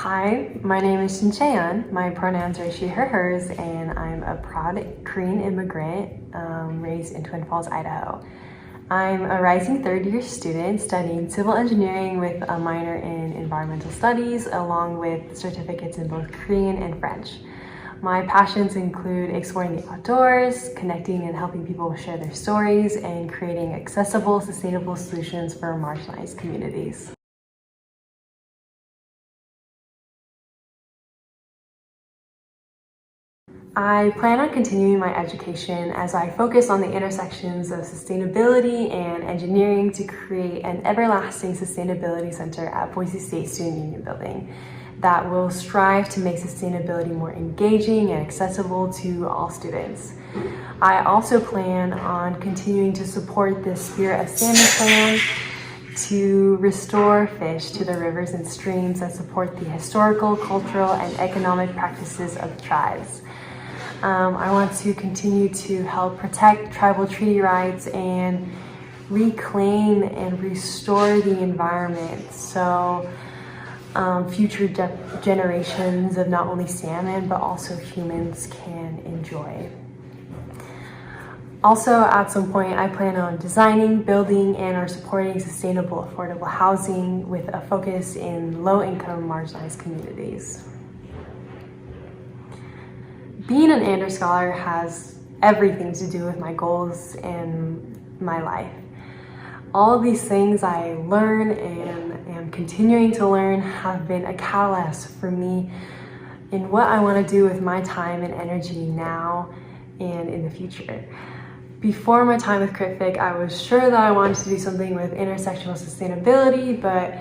Hi, my name is Cheyon. My pronouns are she, her, hers, and I'm a proud Korean immigrant raised in Twin Falls, Idaho. I'm a rising third-year student studying civil engineering with a minor in environmental studies, along with certificates in both Korean and French. My passions include exploring the outdoors, connecting and helping people share their stories, and creating accessible, sustainable solutions for marginalized communities. I plan on continuing my education as I focus on the intersections of sustainability and engineering to create an everlasting sustainability center at Boise State Student Union Building that will strive to make sustainability more engaging and accessible to all students. I also plan on continuing to support the Spirit of Salmon plan to restore fish to the rivers and streams that support the historical, cultural, and economic practices of the tribes. I want to continue to help protect tribal treaty rights and reclaim and restore the environment so future generations of not only salmon but also humans can enjoy. Also, at some point, I plan on designing, building, and or supporting sustainable, affordable housing with a focus in low-income, marginalized communities. Being an Andrus Scholar has everything to do with my goals and my life. All of these things I learn and am continuing to learn have been a catalyst for me in what I want to do with my time and energy now and in the future. Before my time with CritFic, I was sure that I wanted to do something with intersectional sustainability, but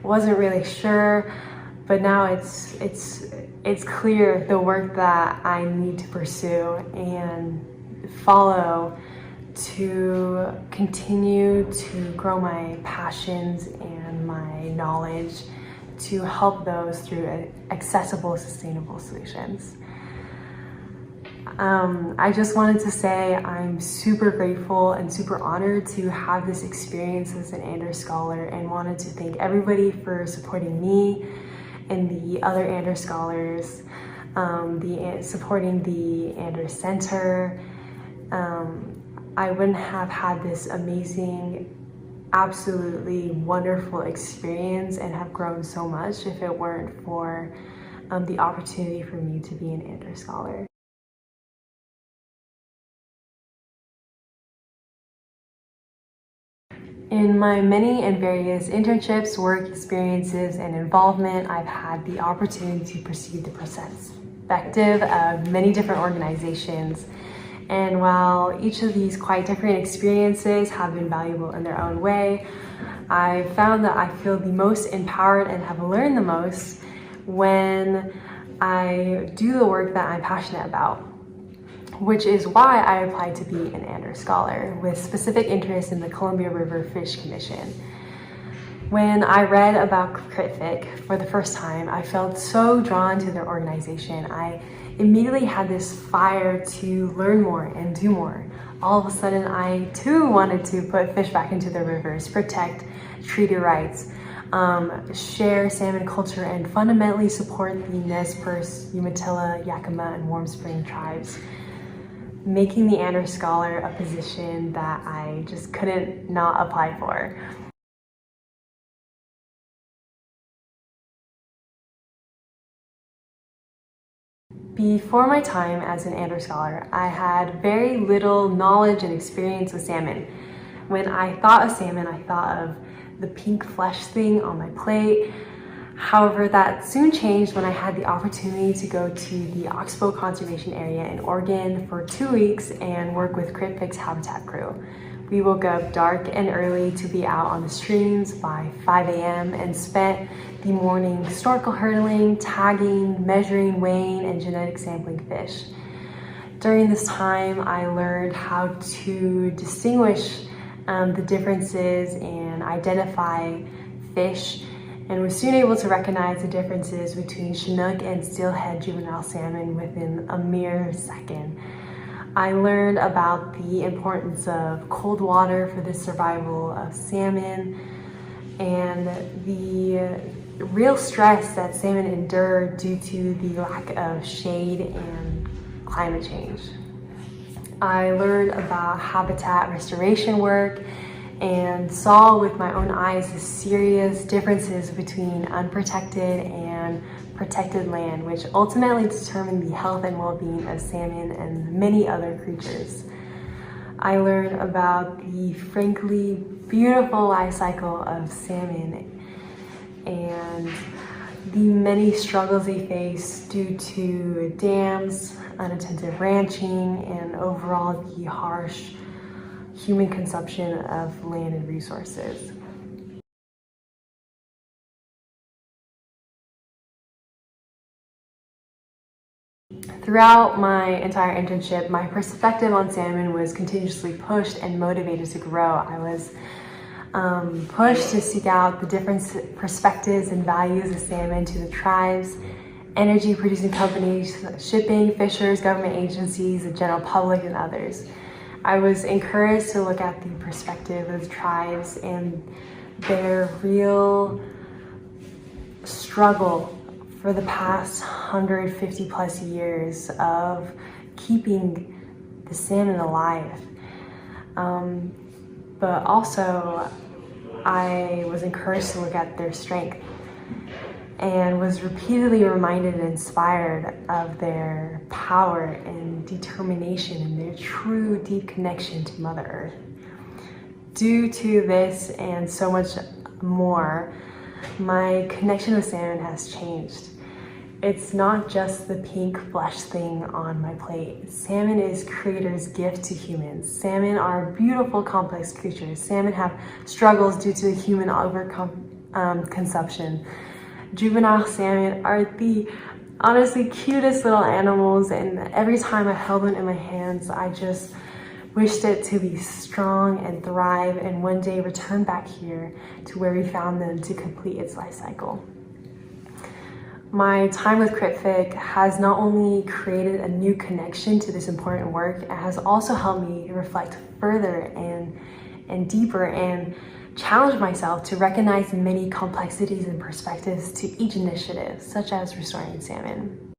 wasn't really sure. But now it's clear the work that I need to pursue and follow to continue to grow my passions and my knowledge to help those through accessible, sustainable solutions. I just wanted to say I'm super grateful and super honored to have this experience as an Andrus Scholar, and wanted to thank everybody for supporting me and the other Andrus Scholars, supporting the Andrus Center. I wouldn't have had this amazing, absolutely wonderful experience and have grown so much if it weren't for the opportunity for me to be an Andrus Scholar. In my many and various internships, work experiences, and involvement, I've had the opportunity to perceive the perspective of many different organizations. And while each of these quite different experiences have been valuable in their own way, I've found that I feel the most empowered and have learned the most when I do the work that I'm passionate about, which is why I applied to be an Andrus Scholar with specific interest in the Columbia River Fish Commission. When I read about CritFic for the first time, I felt so drawn to their organization. I immediately had this fire to learn more and do more. All of a sudden, I too wanted to put fish back into the rivers, protect treaty rights, share salmon culture, and fundamentally support the Nez Perce, Umatilla, Yakima, and Warm Spring tribes, making the Andrus Scholar a position that I just couldn't not apply for. Before my time as an Andrus Scholar, I had very little knowledge and experience with salmon. When I thought of salmon, I thought of the pink flesh thing on my plate. However, that soon changed when I had the opportunity to go to the Oxbow Conservation Area in Oregon for 2 weeks and work with CritFic's Habitat crew. We woke up dark and early to be out on the streams by 5 a.m. and spent the morning snorkel hurdling, tagging, measuring, weighing, and genetic sampling fish. During this time, I learned how to distinguish the differences and identify fish, and was soon able to recognize the differences between Chinook and steelhead juvenile salmon within a mere second. I learned about the importance of cold water for the survival of salmon and the real stress that salmon endure due to the lack of shade and climate change. I learned about habitat restoration work and saw with my own eyes the serious differences between unprotected and protected land, which ultimately determine the health and well-being of salmon and many other creatures. I learned about the frankly beautiful life cycle of salmon and the many struggles they face due to dams, unattentive ranching, and overall the harsh human consumption of land and resources. Throughout my entire internship, my perspective on salmon was continuously pushed and motivated to grow. I was pushed to seek out the different perspectives and values of salmon to the tribes, energy producing companies, shipping, fishers, government agencies, the general public, and others. I was encouraged to look at the perspective of the tribes and their real struggle for the past 150 plus years of keeping the salmon alive. But also I was encouraged to look at their strength and was repeatedly reminded and inspired of their power and determination and their true deep connection to Mother Earth. Due to this and so much more, my connection with salmon has changed. It's not just the pink flesh thing on my plate. Salmon is Creator's gift to humans. Salmon are beautiful, complex creatures. Salmon have struggles due to human overconsumption. Juvenile salmon are the honestly cutest little animals, and every time I held one in my hands, I just wished it to be strong and thrive and one day return back here to where we found them to complete its life cycle. My time with CritFic has not only created a new connection to this important work, it has also helped me reflect further and deeper and challenge myself to recognize many complexities and perspectives to each initiative, such as restoring salmon.